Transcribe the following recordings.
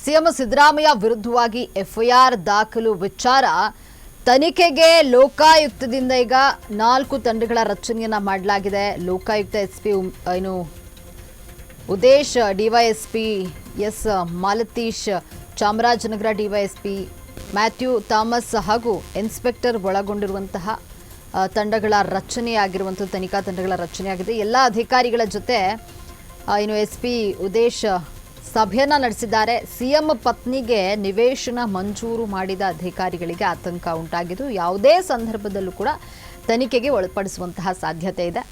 CM Siddaramaiah ವಿರುದ್ಧವಾಗಿ FIR ದಾಖಲು ವಿಚಾರ ತನಿಖೆಗೆ ಲೋಕಾಯುಕ್ತದಿಂದ ಈಗ 4 ತಂಡಗಳ ರಚನೆಯನ್ನ ಮಾಡಲಾಗಿದೆ. Lokayukta SP Udesh, DySP S Malatesh, Chamarajanagar DySP Mathew Thomas ಹಾಗೂ ಇನ್ಸ್ಪೆಕ್ಟರ್ ಒಳಗೊಂಡಿರುವಂತಹ ತಂಡಗಳ ರಚನೆಯಾಗಿರುವಂತಹ ತನಿಖಾ ತಂಡಗಳ ರಚನೆಯಾಗಿದೆ. ಎಲ್ಲ ಅಧಿಕಾರಿಗಳ ಜೊತೆ ಎಸ್ಪಿ ಉದೇಶ್ ಸಭೆಯನ್ನ ನಡೆಸಿದ್ದಾರೆ. ಸಿಎಂ ಪತ್ನಿಗೆ ನಿವೇಶನ ಮಂಜೂರು ಮಾಡಿದ ಅಧಿಕಾರಿಗಳಿಗೆ ಆತಂಕ ಉಂಟಾಗಿದ್ದು ಯಾವುದೇ ಸಂದರ್ಭದಲ್ಲೂ ಕೂಡ ತನಿಖೆಗೆ ಒಳಪಡಿಸುವಂತಹ ಸಾಧ್ಯತೆ ಇದೆ.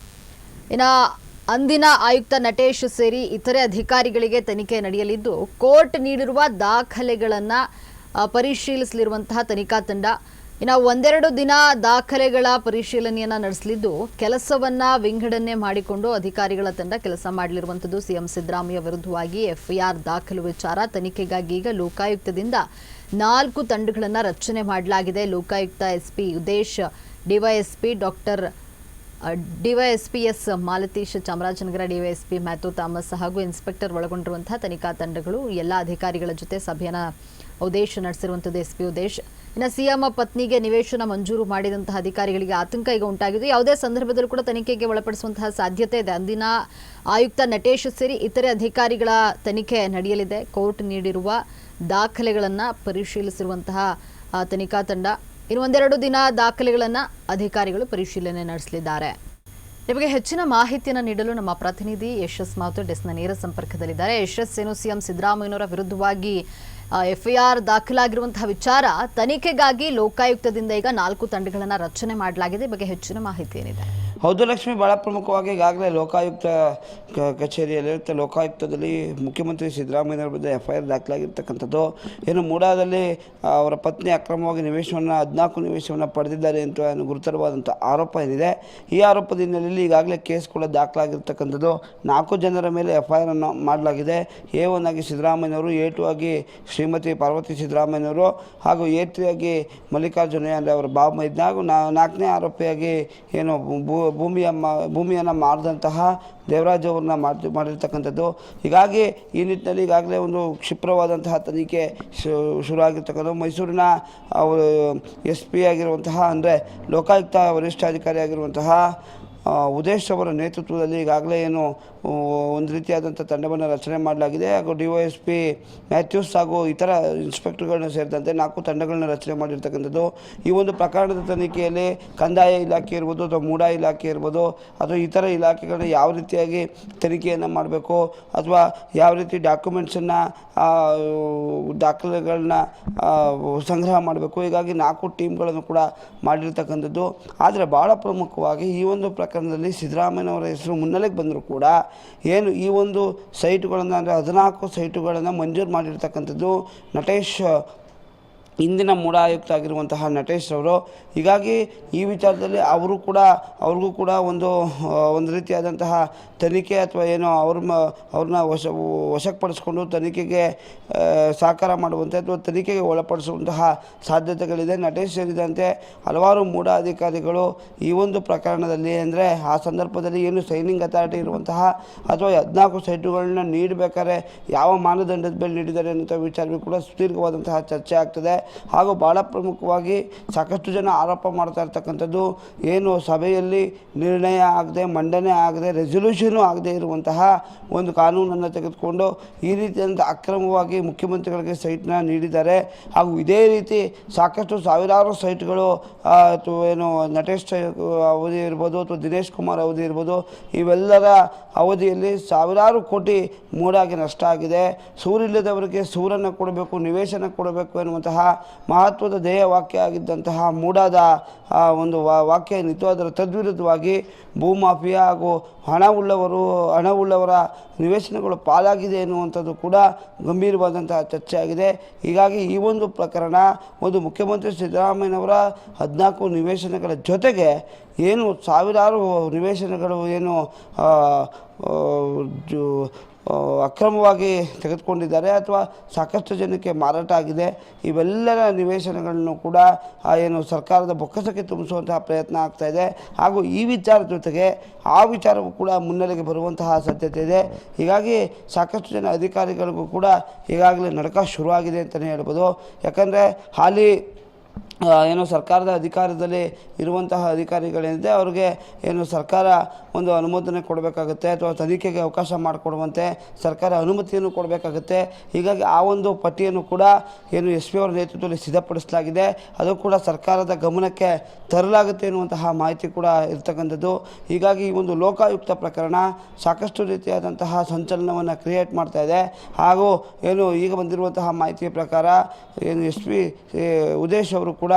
ಇನ್ನು ಅಂದಿನ ಆಯುಕ್ತ ನಟೇಶ್ ಸೇರಿ ಇತರೆ ಅಧಿಕಾರಿಗಳಿಗೆ ತನಿಖೆ ನಡೆಯಲಿದ್ದು ಕೋರ್ಟ್ ನೀಡಿರುವ ದಾಖಲೆಗಳನ್ನು ಪರಿಶೀಲಿಸಲಿರುವಂತಹ ತನಿಖಾ ತಂಡ ಇನ್ನು ಒಂದೆರಡು ದಿನ ದಾಖಲೆಗಳ ಪರಿಶೀಲನೆಯನ್ನ ನಡೆಸಲಿದ್ದು ಕೆಲಸವನ್ನ ವಿಂಗಡಣೆ ಮಾಡಿಕೊಂಡು ಅಧಿಕಾರಿಗಳ ತಂಡ ಕೆಲಸ ಮಾಡಲಿರುವಂಥದ್ದು. ಸಿಎಂ ಸಿದ್ದರಾಮಯ್ಯ ವಿರುದ್ಧವಾಗಿ ಎಫ್ಐಆರ್ ದಾಖಲು ವಿಚಾರ ತನಿಖೆಗಾಗಿ ಈಗ ಲೋಕಾಯುಕ್ತದಿಂದ 4 ತಂಡಗಳನ್ನು ರಚನೆ ಮಾಡಲಾಗಿದೆ. Lokayukta SP Udesh, DySP S Malatesh, Chamarajanagar DySP Mathew Thomas ಹಾಗೂ ಇನ್ಸ್ಪೆಕ್ಟರ್ ಒಳಗೊಂಡಿರುವಂತಹ ತನಿಖಾ ತಂಡಗಳು ಎಲ್ಲ ಅಧಿಕಾರಿಗಳ ಜೊತೆ ಸಭೆಯನ್ನು ಉದೇಶ್ ನಡೆಸಿರುವಂಥದ್ದು. ಎಸ್ಪಿ ಉದೇಶ್ ಇನ್ನು ಸಿಎಂ ಪತ್ನಿಗೆ ನಿವೇಶನ ಮಂಜೂರು ಮಾಡಿದಂತಹ ಅಧಿಕಾರಿಗಳಿಗೆ ಆತಂಕ ಈಗ ಉಂಟಾಗಿದೆ. ಯಾವುದೇ ಸಂದರ್ಭದಲ್ಲೂ ಕೂಡ ತನಿಖೆಗೆ ಒಳಪಡಿಸುವಂತಹ ಸಾಧ್ಯತೆ ಇದೆ. ಅಂದಿನ ಆಯುಕ್ತ ನಟೇಶ್ ಸೇರಿ ಇತರೆ ಅಧಿಕಾರಿಗಳ ತನಿಖೆ ನಡೆಯಲಿದೆ. ಕೋರ್ಟ್ ನೀಡಿರುವ ದಾಖಲೆಗಳನ್ನು ಪರಿಶೀಲಿಸಿರುವಂತಹ ತನಿಖಾ ತಂಡ ಇನ್ನು ಒಂದೆರಡು ದಿನ ದಾಖಲೆಗಳನ್ನು ಅಧಿಕಾರಿಗಳು ಪರಿಶೀಲನೆ ನಡೆಸಲಿದ್ದಾರೆ. ನಿಮಗೆ ಹೆಚ್ಚಿನ ಮಾಹಿತಿಯನ್ನು ನೀಡಲು ನಮ್ಮ ಪ್ರತಿನಿಧಿ ಯಶಸ್ ಮಾಥೂರ್ ಡೆಸ್ಕ್ನ ನೇರ ಸಂಪರ್ಕದಲ್ಲಿದ್ದಾರೆ. ಯಶಸ್, ಏನು ಸಿಎಂ ಸಿದ್ದರಾಮಯ್ಯನವರ ವಿರುದ್ಧವಾಗಿ ಎಫ್ಐಆರ್ ದಾಖಲಾಗಿರುವಂತಹ ವಿಚಾರ ತನಿಖೆಗಾಗಿ ಲೋಕಾಯುಕ್ತದಿಂದ ಈಗ 4 ತಂಡಗಳನ್ನು ರಚನೆ ಮಾಡಲಾಗಿದೆ. ಬಗ್ಗೆ ಹೆಚ್ಚಿನ ಮಾಹಿತಿ ಏನಿದೆ? ಹೌದು ಲಕ್ಷ್ಮಿ, ಭಾಳ ಪ್ರಮುಖವಾಗಿ ಈಗಾಗಲೇ ಲೋಕಾಯುಕ್ತ ಕಚೇರಿಯಲ್ಲಿರುತ್ತೆ. ಲೋಕಾಯುಕ್ತದಲ್ಲಿ ಮುಖ್ಯಮಂತ್ರಿ ಸಿದ್ದರಾಮಯ್ಯನವರ ವಿರುದ್ಧ ಎಫ್ಐಆರ್ ದಾಖಲಾಗಿರ್ತಕ್ಕಂಥದ್ದು. ಏನು ಮೂಡಾದಲ್ಲಿ ಅವರ ಪತ್ನಿ ಅಕ್ರಮವಾಗಿ 14 ನಿವೇಶನವನ್ನು ಪಡೆದಿದ್ದಾರೆ ಅಂತ ಗುರುತರವಾದಂಥ ಆರೋಪ ಏನಿದೆ. ಈ ಆರೋಪದ ಹಿನ್ನೆಲೆಯಲ್ಲಿ ಈಗಾಗಲೇ ಕೇಸ್ ಕೂಡ ದಾಖಲಾಗಿರ್ತಕ್ಕಂಥದ್ದು. 4 ಜನರ ಮೇಲೆ ಎಫ್ಐಆರ್ ಅನ್ನು ಮಾಡಲಾಗಿದೆ. A1 ಆಗಿ ಸಿದ್ದರಾಮಯ್ಯನವರು, A2 ಆಗಿ ಶ್ರೀಮತಿ ಪಾರ್ವತಿ ಸಿದ್ದರಾಮಯ್ಯನವರು ಹಾಗೂ A3 ಆಗಿ ಮಲ್ಲಿಕಾರ್ಜುನ ಅಂದರೆ ಅವರ ಬಾಬು ಮೈದ್ನ ಹಾಗೂ 4ನೇ ಆರೋಪಿಯಾಗಿ ಏನು ಭೂಮಿಯನ್ನು ಮಾರಿದಂತಹ ದೇವರಾಜ್ ಅವ್ರನ್ನ ಮಾಡಿರ್ತಕ್ಕಂಥದ್ದು. ಹೀಗಾಗಿ ಈ ನಿಟ್ಟಿನಲ್ಲಿ ಈಗಾಗಲೇ ಒಂದು ಕ್ಷಿಪ್ರವಾದಂತಹ ತನಿಖೆ ಶುರು ಆಗಿರ್ತಕ್ಕಂಥದ್ದು. ಮೈಸೂರಿನ SP ಆಗಿರುವಂತಹ ಅಂದರೆ ಲೋಕಾಯುಕ್ತ ವರಿಷ್ಠಾಧಿಕಾರಿ ಆಗಿರುವಂತಹ ಉದೇಶ್ ಅವರ ನೇತೃತ್ವದಲ್ಲಿ ಈಗಾಗಲೇ ಏನು ಒಂದು ರೀತಿಯಾದಂಥ ತಂಡವನ್ನು ರಚನೆ ಮಾಡಲಾಗಿದೆ. ಹಾಗೂ DYSP ಮ್ಯಾಥ್ಯೂಸ್ ಹಾಗೂ ಇತರ ಇನ್ಸ್ಪೆಕ್ಟರ್ಗಳನ್ನ ಸೇರಿದಂತೆ 4 ತಂಡಗಳನ್ನ ರಚನೆ ಮಾಡಿರ್ತಕ್ಕಂಥದ್ದು. ಈ ಒಂದು ಪ್ರಕರಣದ ತನಿಖೆಯಲ್ಲಿ ಕಂದಾಯ ಇಲಾಖೆ ಇರ್ಬೋದು ಅಥವಾ ಮೂಡಾ ಇಲಾಖೆ ಇರ್ಬೋದು ಅಥವಾ ಇತರ ಇಲಾಖೆಗಳನ್ನ ಯಾವ ರೀತಿಯಾಗಿ ತನಿಖೆಯನ್ನು ಮಾಡಬೇಕು ಅಥವಾ ಯಾವ ರೀತಿ ದಾಖಲೆಗಳನ್ನ ಸಂಗ್ರಹ ಮಾಡಬೇಕು, ಹೀಗಾಗಿ 4 ಟೀಮ್ಗಳನ್ನು ಕೂಡ ಮಾಡಿರ್ತಕ್ಕಂಥದ್ದು. ಆದರೆ ಭಾಳ ಪ್ರಮುಖವಾಗಿ ಈ ಒಂದು ಪ್ರಕರಣದಲ್ಲಿ ಸಿದ್ದರಾಮಯ್ಯನವರ ಹೆಸರು ಮುನ್ನೆಲೆಗೆ ಬಂದರೂ ಕೂಡ ಏನು ಈ ಒಂದು ಸೈಟುಗಳನ್ನು ಅಂದರೆ 14 ಸೈಟುಗಳನ್ನು ಮಂಜೂರು ಮಾಡಿರ್ತಕ್ಕಂಥದ್ದು ನಟೇಶ್, ಇಂದಿನ ಮೂಡಾ ಆಯುಕ್ತ ಆಗಿರುವಂತಹ ನಟೇಶ್ ಅವರು. ಹೀಗಾಗಿ ಈ ವಿಚಾರದಲ್ಲಿ ಅವ್ರಿಗೂ ಕೂಡ ಒಂದು ರೀತಿಯಾದಂತಹ ತನಿಖೆ ಅಥವಾ ಏನೋ ಅವ್ರನ್ನ ವಶಪಡಿಸ್ಕೊಂಡು ತನಿಖೆಗೆ ಸಹಕಾರ ಮಾಡುವಂತೆ ಅಥವಾ ತನಿಖೆಗೆ ಒಳಪಡಿಸುವಂತಹ ಸಾಧ್ಯತೆಗಳಿದೆ. ನಟೇಶ್ ಸೇರಿದಂತೆ ಹಲವಾರು ಮೂಡಾ ಅಧಿಕಾರಿಗಳು ಈ ಒಂದು ಪ್ರಕರಣದಲ್ಲಿ ಅಂದರೆ ಆ ಸಂದರ್ಭದಲ್ಲಿ ಏನು ಸೈನಿಂಗ್ ಅಥಾರಿಟಿ ಇರುವಂತಹ ಅಥವಾ 14 ಸೈಟುಗಳನ್ನ ನೀಡಬೇಕಾದ್ರೆ ಯಾವ ಮಾನದಂಡದ ಮೇಲೆ ನೀಡಿದ್ದಾರೆ ಅನ್ನೋ ವಿಚಾರವೂ ಕೂಡ ಸುದೀರ್ಘವಾದಂತಹ ಚರ್ಚೆ ಆಗ್ತದೆ. ಹಾಗೂ ಭಾಳ ಪ್ರಮುಖವಾಗಿ ಸಾಕಷ್ಟು ಜನ ಆರೋಪ ಮಾಡ್ತಾ ಇರ್ತಕ್ಕಂಥದ್ದು ಏನು ಸಭೆಯಲ್ಲಿ ನಿರ್ಣಯ ಆಗದೆ, ಮಂಡನೆ ಆಗದೆ, ರೆಸಲ್ಯೂಷನು ಆಗದೆ ಇರುವಂತಹ ಒಂದು ಕಾನೂನನ್ನು ತೆಗೆದುಕೊಂಡು ಈ ರೀತಿಯಾದಂಥ ಅಕ್ರಮವಾಗಿ ಮುಖ್ಯಮಂತ್ರಿಗಳಿಗೆ ಸೈಟ್ನ ನೀಡಿದ್ದಾರೆ. ಹಾಗೂ ಇದೇ ರೀತಿ ಸಾಕಷ್ಟು ಸಾವಿರಾರು ಸೈಟ್ಗಳು ಅಥವಾ ಏನು ನಟೇಶ್ ಅವಧಿ ಇರ್ಬೋದು ಅಥವಾ ದಿನೇಶ್ ಕುಮಾರ್ ಅವಧಿ ಇರ್ಬೋದು, ಇವೆಲ್ಲರ ಅವಧಿಯಲ್ಲಿ ಸಾವಿರಾರು ಕೋಟಿ ಮೂಡಾಗಿ ನಷ್ಟ ಆಗಿದೆ. ಸೂರಿಲ್ಲದವರಿಗೆ ಸೂರನ್ನು ಕೊಡಬೇಕು, ನಿವೇಶನ ಕೊಡಬೇಕು ಎನ್ನುವಂತಹ ಮಹತ್ವದ ಧ್ಯೇಯ ವಾಕ್ಯ ಆಗಿದ್ದಂತಹ ಮೂಡಾದ ಒಂದು ವಾಕ್ಯ ಏನಿತ್ತು ಅದರ ತದ್ವಿರುದ್ಧವಾಗಿ ಭೂಮಾಫಿಯಾ ಹಾಗೂ ಹಣವುಳ್ಳವರ ನಿವೇಶನಗಳು ಪಾಲಾಗಿದೆ ಎನ್ನುವಂಥದ್ದು ಕೂಡ ಗಂಭೀರವಾದಂತಹ ಚರ್ಚೆ ಆಗಿದೆ. ಹೀಗಾಗಿ ಈ ಒಂದು ಪ್ರಕರಣ ಒಂದು ಮುಖ್ಯಮಂತ್ರಿ ಸಿದ್ದರಾಮಯ್ಯನವರ 14 ನಿವೇಶನಗಳ ಜೊತೆಗೆ ಏನು ಸಾವಿರಾರು ನಿವೇಶನಗಳು ಏನು ಅಕ್ರಮವಾಗಿ ತೆಗೆದುಕೊಂಡಿದ್ದಾರೆ ಅಥವಾ ಸಾಕಷ್ಟು ಜನಕ್ಕೆ ಮಾರಾಟ ಆಗಿದೆ. ಇವೆಲ್ಲರ ನಿವೇಶನಗಳನ್ನು ಕೂಡ ಏನು ಸರ್ಕಾರದ ಬೊಕ್ಕಸಕ್ಕೆ ತುಂಬಿಸುವಂತಹ ಪ್ರಯತ್ನ ಆಗ್ತಾ ಇದೆ. ಹಾಗೂ ಈ ವಿಚಾರದ ಜೊತೆಗೆ ಆ ವಿಚಾರವೂ ಕೂಡ ಮುನ್ನೆಲೆಗೆ ಬರುವಂತಹ ಸಾಧ್ಯತೆ ಇದೆ. ಹೀಗಾಗಿ ಸಾಕಷ್ಟು ಜನ ಅಧಿಕಾರಿಗಳಿಗೂ ಕೂಡ ಈಗಾಗಲೇ ನಡಕ ಶುರುವಾಗಿದೆ ಅಂತಲೇ ಹೇಳ್ಬೋದು. ಯಾಕಂದರೆ ಹಾಲಿ ಏನು ಸರ್ಕಾರದ ಅಧಿಕಾರದಲ್ಲಿ ಇರುವಂತಹ ಅಧಿಕಾರಿಗಳೇನಿದೆ ಅವ್ರಿಗೆ ಏನು ಸರ್ಕಾರ ಒಂದು ಅನುಮೋದನೆ ಕೊಡಬೇಕಾಗುತ್ತೆ ಅಥವಾ ತನಿಖೆಗೆ ಅವಕಾಶ ಮಾಡಿಕೊಡುವಂತೆ ಸರ್ಕಾರ ಅನುಮತಿಯನ್ನು ಕೊಡಬೇಕಾಗುತ್ತೆ. ಹೀಗಾಗಿ ಆ ಒಂದು ಪಟ್ಟಿಯನ್ನು ಕೂಡ ಏನು ಎಸ್ ಪಿ ಅವರ ನೇತೃತ್ವದಲ್ಲಿ ಸಿದ್ಧಪಡಿಸಲಾಗಿದೆ. ಅದು ಕೂಡ ಸರ್ಕಾರದ ಗಮನಕ್ಕೆ ತರಲಾಗುತ್ತೆ ಎನ್ನುವಂತಹ ಮಾಹಿತಿ ಕೂಡ ಇರ್ತಕ್ಕಂಥದ್ದು. ಹೀಗಾಗಿ ಈ ಒಂದು ಲೋಕಾಯುಕ್ತ ಪ್ರಕರಣ ಸಾಕಷ್ಟು ರೀತಿಯಾದಂತಹ ಸಂಚಲನವನ್ನು ಕ್ರಿಯೇಟ್ ಮಾಡ್ತಾ ಇದೆ. ಹಾಗೂ ಏನು ಈಗ ಬಂದಿರುವಂತಹ ಮಾಹಿತಿಯ ಪ್ರಕಾರ ಏನು ಎಸ್ ಪಿ ಉದೇಶ್ ಅವರು ಕೂಡ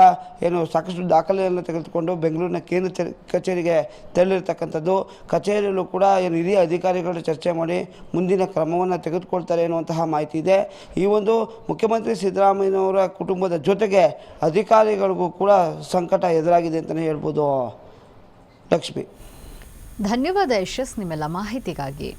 ಏನು ಸಾಕಷ್ಟು ದಾಖಲೆಯನ್ನು ತೆಗೆದುಕೊಂಡು ಬೆಂಗಳೂರಿನ ಕೇಂದ್ರ ಕಚೇರಿಗೆ ತೆರಳಿರ್ತಕ್ಕಂಥದ್ದು. ಕಚೇರಿಯಲ್ಲೂ ಕೂಡ ಏನು ಹಿರಿಯ ಅಧಿಕಾರಿಗಳು ಚರ್ಚೆ ಮಾಡಿ ಮುಂದಿನ ಕ್ರಮವನ್ನು ತೆಗೆದುಕೊಳ್ತಾರೆ ಎನ್ನುವಂತಹ ಮಾಹಿತಿ ಇದೆ. ಈ ಒಂದು ಮುಖ್ಯಮಂತ್ರಿ ಸಿದ್ದರಾಮಯ್ಯನವರ ಕುಟುಂಬದ ಜೊತೆಗೆ ಅಧಿಕಾರಿಗಳಿಗೂ ಕೂಡ ಸಂಕಟ ಎದುರಾಗಿದೆ ಅಂತಲೇ ಹೇಳ್ಬೋದು. ಲಕ್ಷ್ಮಿ, ಧನ್ಯವಾದ ಯಶಸ್ ನಿಮ್ಮೆಲ್ಲ ಮಾಹಿತಿಗಾಗಿ.